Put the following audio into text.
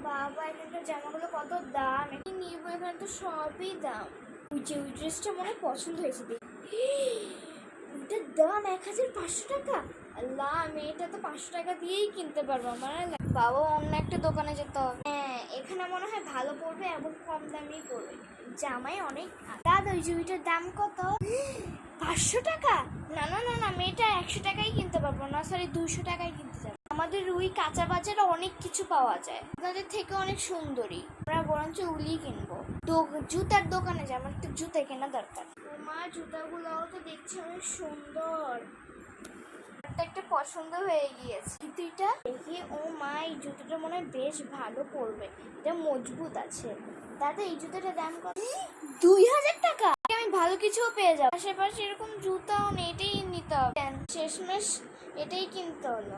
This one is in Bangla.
বাবা এখানকার জামাগুলো কত দাম, কি নিব, এখানে তো সবই দাম। ওই ড্রেসটা মনে পছন্দ হয়েছে, ওইটার দাম 1500 টাকা। আল্লাহ, আমি এটা তো 500 টাকা দিয়েই কিনতে পারবো। আমার বাবা অন্য একটা দোকানে যেতে হবে। হ্যাঁ, এখানে মনে হয় ভালো পড়বে এবং কম দামেই পড়বে। জামাই অনেক। দাদা ওই জুইটার দাম কত? 500 টাকা? না না না না, আমি এটা 100 টাকায় কিনতে পারবো না, সরি 200 টাকায় কিনতে যাবো। আমাদের ওই কাঁচা বাজারে অনেক কিছু পাওয়া যায়, আপনাদের থেকে অনেক সুন্দরী। আমরা বরঞ্চ উলি কিনবো, জুতার দোকানে যাবো, আমার একটু জুতা কেনা দরকার। মা জুতাগুলোও তো দেখছি অনেক সুন্দর, একটা পছন্দ হয়ে গিয়েছে। কিন্তু এটা দেখি, ও মা এই জুতোটা মনে হয় বেশ ভালো পড়বে, এটা মজবুত আছে। দাদা এই জুতোটার দাম কত? 2000 টাকা? আমি ভালো কিছুও পেয়ে যাবো, আশেপাশে এরকম জুতাও নেই, এটাই নিতে হবে। শেষমেশ এটাই কিনতে হলো।